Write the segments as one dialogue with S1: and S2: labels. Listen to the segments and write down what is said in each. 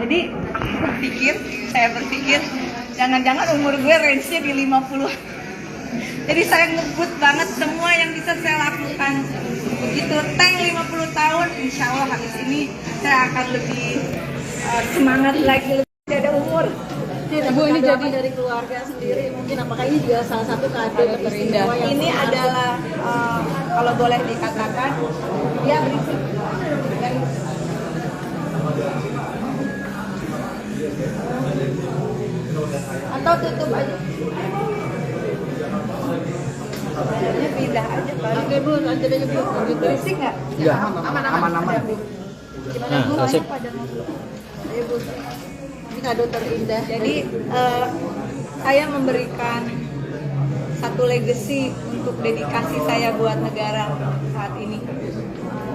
S1: Jadi saya berpikir jangan-jangan umur gue range-nya di 50. Jadi saya ngebut banget semua yang bisa saya lakukan. Begitu tank 50 tahun, insya Allah habis ini saya akan lebih semangat lagi, lebih ada umur.
S2: Bu, ini jadi dari keluarga sendiri, mungkin apakah ini juga salah satu kado terindah?
S1: Ini adalah kalau boleh dikatakan, dia berisik. Atau tutup aja. Ini pindah aja kali.
S2: Oke Bu, lanjut aja Bu.
S1: Berisik nggak?
S3: Enggak, aman.
S1: Gimana Bu?
S3: Asik.
S1: Pada mau
S2: Ayo Bu, ini kado terindah.
S1: Jadi saya memberikan satu legacy untuk dedikasi saya buat negara saat ini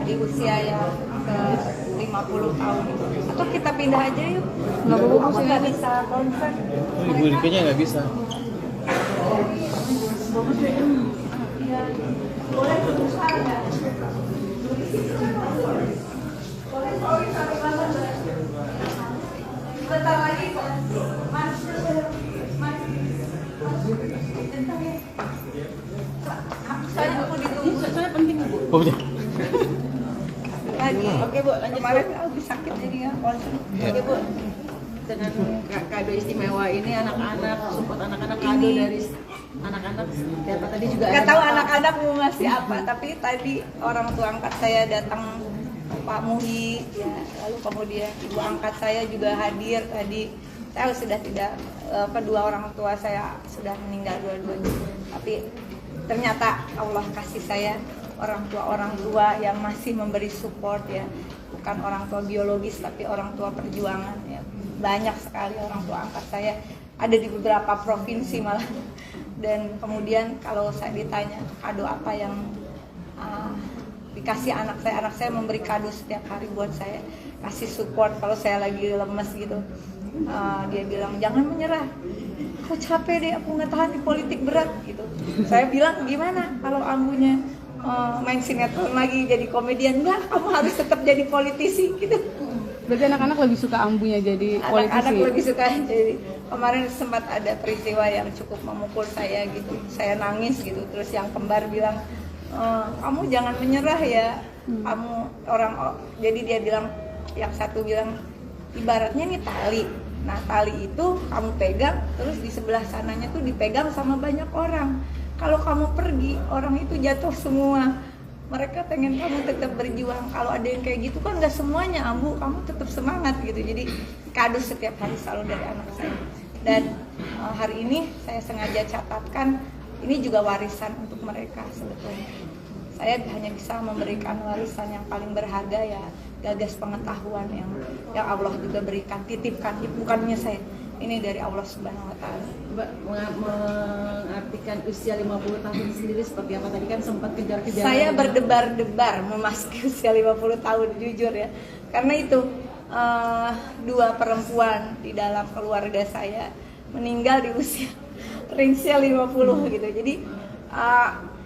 S1: di usia yang ke 50 tahun. Atau kita pindah aja yuk. Nggak bisa konser.
S3: Ibu kayaknya nggak bisa.
S1: Ya, boleh berusaha nggak? Bentar lagi kok. Mas. Saya mau ditunggu.
S2: Soalnya penting Bu.
S3: Oh, betul.
S1: Lagi.
S2: Oke Bu, lanjut.
S1: Kemarin aku sakit jadi nggak konsen.
S2: Oke Bu, dengan kado istimewa ini anak-anak, support anak-anak, kado dari anak-anak, siapa tadi juga
S1: Nggak
S2: ada
S1: tahu
S2: Bapak.
S1: anak-anak mau ngasih apa, tapi tadi orang tua angkat saya datang, Pak Muhi, ya, lalu kemudian ibu angkat saya juga hadir tadi. Saya sudah tidak, kedua orang tua saya sudah meninggal dua-duanya, tapi ternyata Allah kasih saya orang tua yang masih memberi support ya, bukan orang tua biologis tapi orang tua perjuangan ya. Banyak sekali orang tua angkat saya, ada di beberapa provinsi malah. Dan kemudian kalau saya ditanya kado apa yang dikasih anak saya memberi kado setiap hari buat saya, kasih support kalau saya lagi lemes gitu. Dia bilang jangan menyerah, aku capek deh, aku nggak tahan di politik berat gitu. Saya bilang gimana kalau ambunya main sinetron lagi jadi komedian? Enggak, kamu harus tetap jadi politisi gitu.
S4: Berarti anak-anak lebih suka ambunya jadi politisi?
S1: Anak-anak lebih suka jadi. Kemarin sempat ada peristiwa yang cukup memukul saya gitu, saya nangis gitu, terus yang kembar bilang kamu jangan menyerah ya, kamu jadi dia bilang, yang satu bilang ibaratnya nih tali, nah tali itu kamu pegang, terus di sebelah sananya tuh dipegang sama banyak orang, kalau kamu pergi orang itu jatuh semua. Mereka pengen kamu tetap berjuang. Kalau ada yang kayak gitu kan nggak semuanya ambu, kamu tetap semangat gitu. Jadi kado setiap hari selalu dari anak saya. Dan hari ini saya sengaja catatkan ini juga warisan untuk mereka sebetulnya. Saya hanya bisa memberikan warisan yang paling berharga ya, gagas pengetahuan yang Allah juga berikan, titipkan, bukannya saya. Ini dari Allah Subhanahu wa Ta'ala.
S2: Mbak, mengartikan usia 50 tahun sendiri seperti apa? Tadi kan sempat kejar-kejaran.
S1: Saya berdebar-debar memasuki usia 50 tahun, jujur ya. Karena itu dua perempuan di dalam keluarga saya meninggal di usia range-nya 50 gitu. Jadi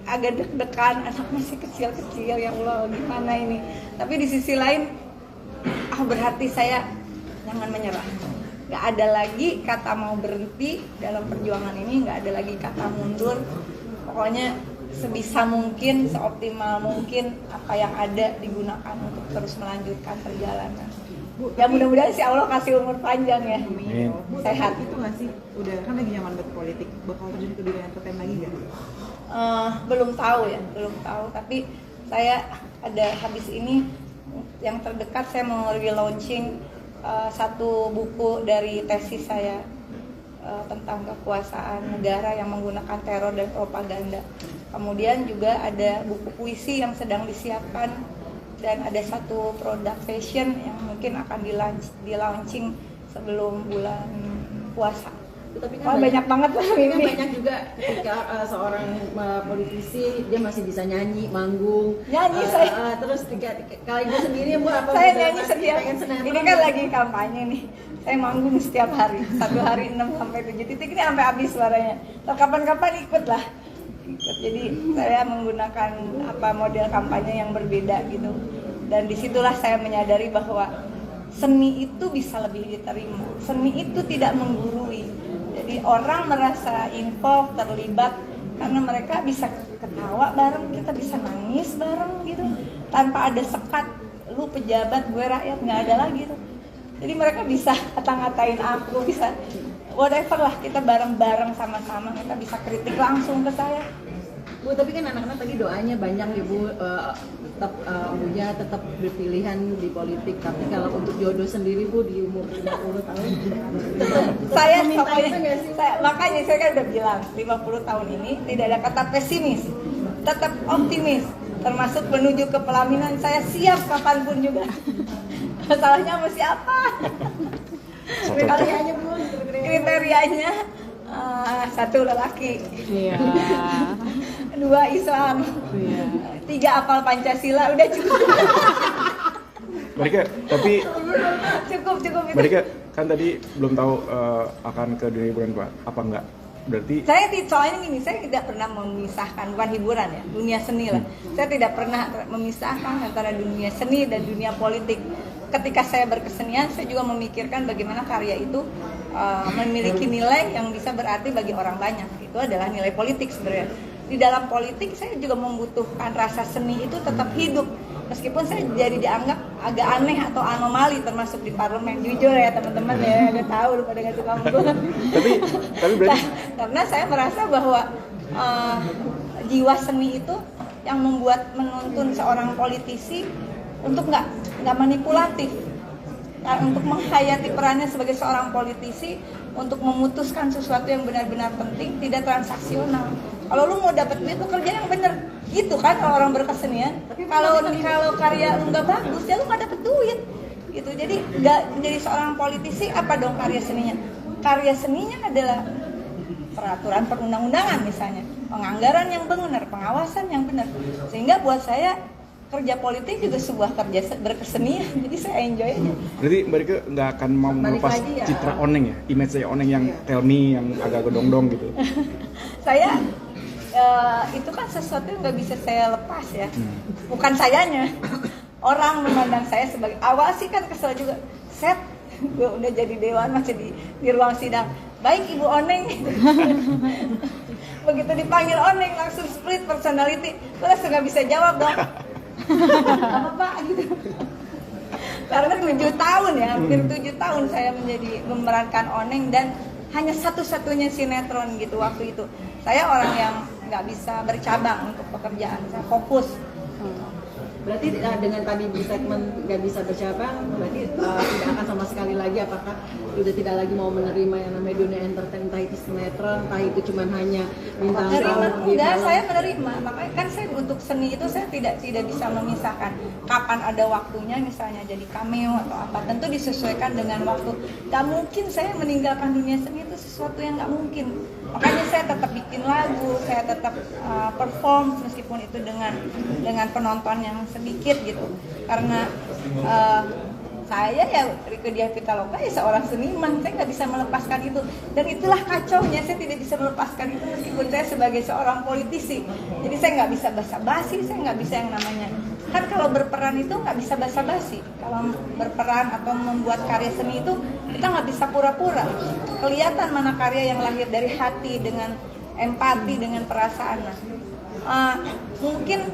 S1: agak deg-degan, anak masih kecil-kecil, ya Allah gimana ini. Tapi di sisi lain berarti saya jangan menyerah. Gak ada lagi kata mau berhenti dalam perjuangan ini, gak ada lagi kata mundur. Pokoknya sebisa mungkin, seoptimal mungkin apa yang ada digunakan untuk terus melanjutkan perjalanan. Ya mudah-mudahan si Allah kasih umur panjang ya.
S5: Bu,
S1: Sehat.
S5: itu nggak sih? Udah kan lagi nyaman berpolitik, bakal terjun ke dunia entertain lagi nggak?
S1: Belum tahu ya, belum tahu. Tapi saya ada habis ini yang terdekat saya mau relaunching satu buku dari tesis saya tentang kekuasaan negara yang menggunakan teror dan propaganda. Kemudian juga ada buku puisi yang sedang disiapkan, dan ada satu produk fashion yang mungkin akan di-launching sebelum bulan puasa.
S2: Tapi kan
S1: banyak banget lah
S2: ini.
S1: ini.
S2: Banyak juga ketika seorang politisi dia masih bisa nyanyi, manggung.
S1: Nyanyi saya.
S2: Terus kalau ibu sendiri Bu apa?
S1: Saya nyanyi setiap.
S2: Ini
S1: Ini kan lagi kampanye nih. Saya manggung setiap hari. Satu hari 6 sampai 7 titik ini sampai habis suaranya. Atau kapan-kapan ikut lah. Jadi saya menggunakan model kampanye yang berbeda gitu. Dan disitulah saya menyadari bahwa seni itu bisa lebih diterima. Seni itu tidak menggurui. Jadi orang merasa involved, terlibat karena mereka bisa ketawa bareng, kita bisa nangis bareng gitu, tanpa ada sekat. Lu pejabat, gue rakyat, nggak ada lagi tuh. Jadi mereka bisa ngata-ngatain aku, bisa whatever lah, kita bareng-bareng sama-sama, kita bisa kritik langsung ke saya.
S2: Bu, tapi kan anak-anak tadi doanya banyak ya Bu, tetap Buya tetap berpilihan di politik. Tapi kalau untuk jodoh sendiri Bu di umur 50 tahun
S1: Saya
S2: minta
S1: pokoknya,
S2: itu nggak sih?
S1: makanya saya kan udah bilang 50 tahun ini tidak ada kata pesimis, tetap optimis, termasuk menuju ke pelaminan. Saya siap kapanpun juga. Masalahnya sama siapa?
S2: Kriterianya Bu,
S1: Kriterianya satu lelaki,
S4: Iya.
S1: 2 Islam,
S4: Iya.
S1: 3 hafal Pancasila, udah cukup.
S3: Mereka tapi
S1: cukup itu.
S3: mereka kan tadi belum tahu akan ke dunia hiburan Pak, apa enggak? Berarti
S1: Soalnya gini, saya tidak pernah memisahkan, bukan hiburan ya, dunia seni lah. Saya tidak pernah memisahkan antara dunia seni dan dunia politik. Ketika saya berkesenian, saya juga memikirkan bagaimana karya itu memiliki nilai yang bisa berarti bagi orang banyak. Itu adalah nilai politik sebenarnya. Di dalam politik saya juga membutuhkan rasa seni itu tetap hidup. Meskipun saya jadi dianggap agak aneh atau anomali termasuk di parlemen. Jujur ya teman-teman ya, udah tahu lu pada nggak suka sama gue.
S3: tapi berarti
S1: Karena saya merasa bahwa jiwa seni itu yang membuat menuntun seorang politisi untuk nggak manipulatif, untuk menghayati perannya sebagai seorang politisi, untuk memutuskan sesuatu yang benar-benar penting, tidak transaksional. Kalau lu mau dapat duit, lu kerja yang bener, gitu kan kalau orang berkesenian. Kalau karya lu nggak bagus, ya lu nggak dapet duit, gitu. Jadi nggak menjadi seorang politisi apa dong karya seninya? Karya seninya adalah peraturan perundang-undangan misalnya, penganggaran yang benar, pengawasan yang benar. Sehingga buat saya kerja politik juga sebuah kerja berkesenian, jadi saya enjoy aja.
S3: berarti mereka nggak akan mau melepas
S2: lagi ya.
S3: citra Oneng ya, image saya Oneng yang tell me, yang agak gedong-dong gitu.
S1: Saya itu kan sesuatu yang nggak bisa saya lepas ya, bukan sayanya. Orang memandang saya sebagai, awal sih kan kesel juga, set gue udah jadi dewan masih di ruang sidang, baik Ibu Oneng. Begitu dipanggil Oneng langsung split personality, gue langsung nggak bisa jawab dong. Apa Pak gitu. Karena 7 tahun ya, hampir 7 tahun saya memerankan Oneng, dan hanya satu-satunya sinetron gitu waktu itu. Saya orang yang nggak bisa bercabang untuk pekerjaan, saya fokus.
S2: berarti dengan tadi di segmen nggak bisa bercabang, berarti tidak akan sama sekali lagi, apakah sudah tidak lagi mau menerima yang namanya dunia entertain, entah itu sinetron, entah itu cuma hanya bintang tamu di
S1: Enggak,
S2: film.
S1: saya menerima. Makanya kan saya untuk seni itu saya tidak bisa memisahkan kapan ada waktunya, misalnya jadi cameo atau apa. Tentu disesuaikan dengan waktu. Gak mungkin saya meninggalkan dunia seni, itu sesuatu yang gak mungkin. Makanya saya tetap bikin lagu, saya tetap perform meskipun itu dengan penonton yang sedikit gitu. Karena saya ya Rieke Diah Pitaloka ya seorang seniman, saya nggak bisa melepaskan itu, dan itulah kacaunya, saya tidak bisa melepaskan itu meskipun saya sebagai seorang politisi. Jadi saya nggak bisa basa-basi, saya nggak bisa yang namanya, kan kalau berperan itu nggak bisa basa-basi. Kalau berperan atau membuat karya seni itu kita nggak bisa pura-pura, kelihatan mana karya yang lahir dari hati dengan empati, dengan perasaan. Mungkin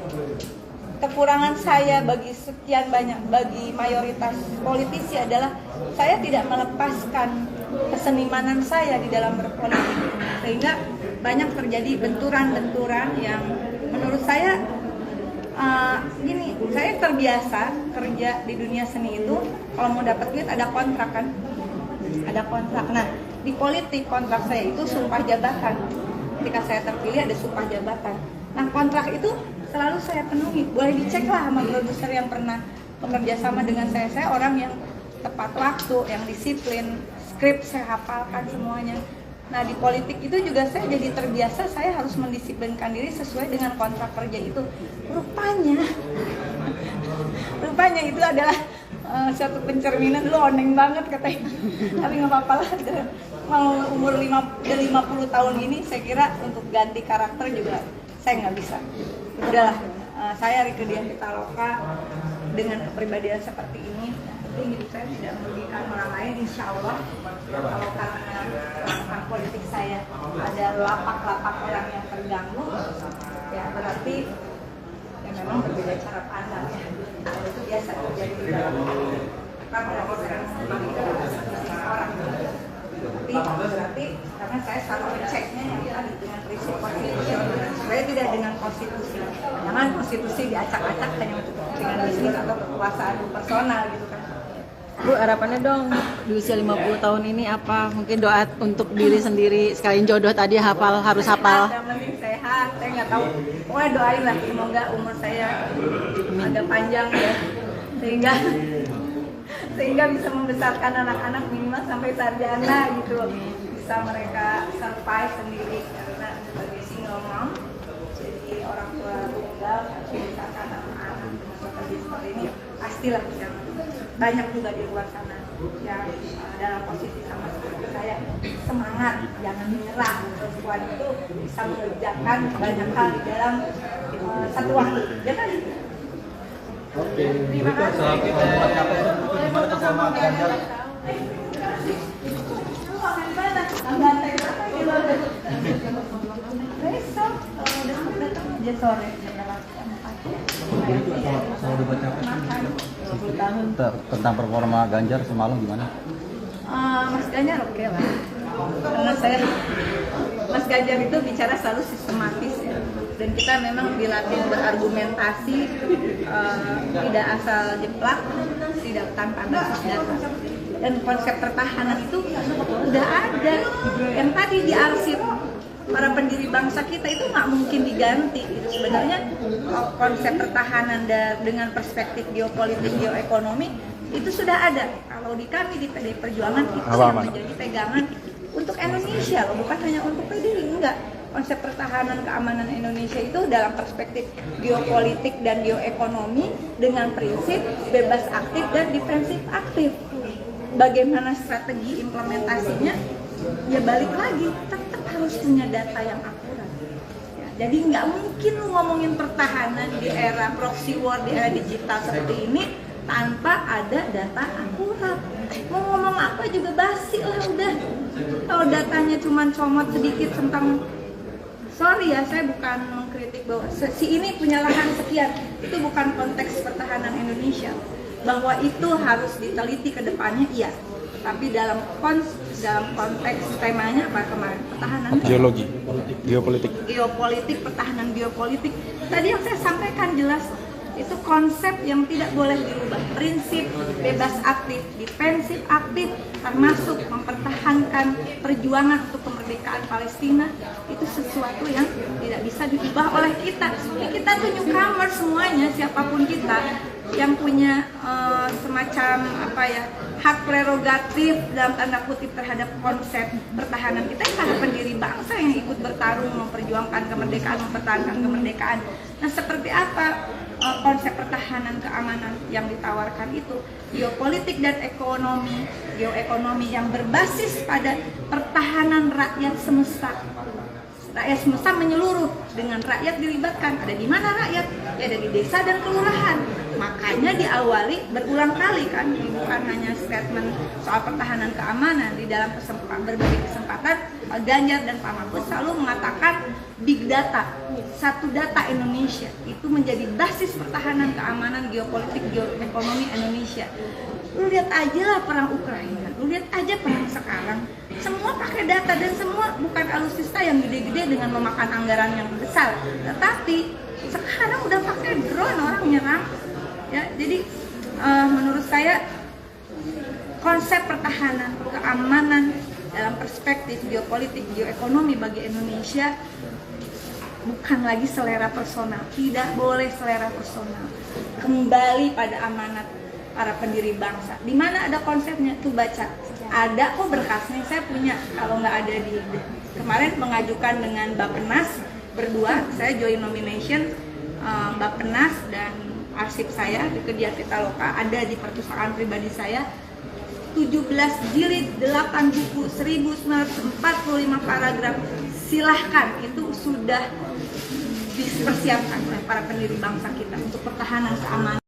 S1: kekurangan saya bagi sekian banyak, bagi mayoritas politisi adalah saya tidak melepaskan kesenimanan saya di dalam berpolitik, sehingga banyak terjadi benturan-benturan yang menurut saya gini, saya terbiasa kerja di dunia seni itu kalau mau dapat duit ada kontrak kan, ada kontrak. Nah di politik kontrak saya itu sumpah jabatan. Ketika saya terpilih ada sumpah jabatan. Nah kontrak itu selalu saya penuhi, boleh dicek lah sama produser yang pernah bekerja sama dengan saya. Saya orang yang tepat waktu, yang disiplin, skrip saya hafalkan semuanya. Nah di politik itu juga saya jadi terbiasa, saya harus mendisiplinkan diri sesuai dengan kontrak kerja itu. Rupanya itu adalah suatu pencerminan, lu Oneng banget katanya. Tapi nggak apa-apa lah, mau umur 50 tahun ini saya kira untuk ganti karakter juga saya nggak bisa. Udahlah, saya Rieke Diah Pitaloka dengan kepribadian seperti ini penting hidup saya tidak merugikan orang lain, insya Allah. Kalau karena langkah politik saya ada lapak-lapak orang yang terganggu, ya berarti ya memang berbeda cara pandang ya. Itu biasa terjadi di dalam politik. Karena pada sekarang sendiri itu orang. Tapi berarti karena saya selalu ngeceknya yang tadi dengan prinsip konstitusional, saya tidak dengan konstitusi. Jangan konstitusi diacak-acak hanya untuk kepentingan bisnis atau kekuasaan personal gitu kan.
S2: Bu, harapannya dong di usia 50 tahun ini apa? Mungkin doa untuk diri sendiri, sekalian jodoh tadi harus hafal.
S1: Yang penting sehat, saya nggak tahu. Pokoknya doain lah semoga umur saya ada panjang ya, sehingga bisa membesarkan anak-anak minimal sampai sarjana gitu, bisa mereka survive sendiri karena sebagai single mom, jadi orang tua tunggal membesarkan anak-anak seperti ini pastilah bisa. Banyak juga di luar sana yang dalam posisi sama seperti saya, semangat, jangan menyerah. Perempuan itu bisa mengerjakan banyak hal di dalam satu waktu. Jangan.
S6: Oke,
S1: Terima kasih.
S6: gimana sama Ganjar?
S1: Besok kalau udah datang aja sore jam 4.
S6: Kalau udah baca tentang performa Ganjar semalam gimana?
S1: Mas Ganjar oke lah, karena Mas Ganjar itu bicara selalu sistematis ya, dan kita memang dilatih berargumentasi, tidak asal jeplak, tidak tanpa basis data. Dan konsep pertahanan itu udah ada, yang tadi diarsip para pendiri bangsa kita itu nggak mungkin diganti. Sebenarnya konsep pertahanan dengan perspektif geopolitik, geoekonomi itu sudah ada. Kalau di kami di PDI Perjuangan itu yang menjadi pegangan untuk Indonesia loh, bukan hanya untuk PDI, enggak. Konsep pertahanan keamanan Indonesia itu dalam perspektif geopolitik dan geoekonomi dengan prinsip bebas aktif dan defensif aktif. Bagaimana strategi implementasinya? Ya balik lagi, tetap harus punya data yang akurat. Ya, jadi nggak mungkin lu ngomongin pertahanan di era proxy war, di era digital seperti ini tanpa ada data akurat. Mau ngomong apa juga basi lah udah. Kalau datanya cuma comot sedikit tentang, sorry ya, saya bukan mengkritik bahwa si ini punya lahan sekian, itu bukan konteks pertahanan Indonesia. Bahwa itu harus diteliti ke depannya, iya. Tapi dalam konteks temanya apa kemarin? Pertahanan.
S3: Geologi, geopolitik,
S1: pertahanan geopolitik. Tadi yang saya sampaikan jelas, itu konsep yang tidak boleh dirubah. Prinsip bebas aktif, defensif aktif, termasuk mempertahankan perjuangan untuk kemerdekaan Palestina, itu sesuatu yang tidak bisa diubah oleh kita. Kita tuh newcomer semuanya, siapapun kita yang punya semacam apa ya, hak prerogatif dalam tanda kutip terhadap konsep pertahanan kita, para pendiri bangsa yang ikut bertarung memperjuangkan kemerdekaan, mempertahankan kemerdekaan. Nah, seperti apa konsep pertahanan keamanan yang ditawarkan itu? Geopolitik dan ekonomi, geoekonomi yang berbasis pada pertahanan rakyat semesta. Rakyat semesta menyeluruh, dengan rakyat dilibatkan. Ada di mana rakyat? Ya ada di desa dan kelurahan. Makanya diawali berulang kali kan, bukan hanya statement soal pertahanan keamanan. Di dalam berbagai kesempatan, Pak Ganjar dan Pak Mahfud selalu mengatakan big data, satu data Indonesia itu menjadi basis pertahanan keamanan geopolitik geoekonomi Indonesia. Lu lihat aja lah perang Ukraina, lu lihat aja perang sekarang, semua pakai data dan semua bukan alutsista yang gede-gede dengan memakan anggaran yang besar, tetapi sekarang udah pakai drone orang nyerang. Ya, jadi menurut saya konsep pertahanan keamanan dalam perspektif geopolitik geoekonomi bagi Indonesia bukan lagi selera personal, tidak boleh selera personal, kembali pada amanat para pendiri bangsa. Di mana ada konsepnya tuh, baca, ada kok berkasnya, saya punya. Kalau nggak ada di kemarin mengajukan dengan Bappenas berdua, saya join nomination Bappenas dan arsip saya di Kediak Pitaloka ada di perpustakaan pribadi saya, 17 jilid, 8 buku, 1945 paragraf. Silahkan, itu sudah dipersiapkan oleh para pendiri bangsa kita untuk pertahanan keamanan.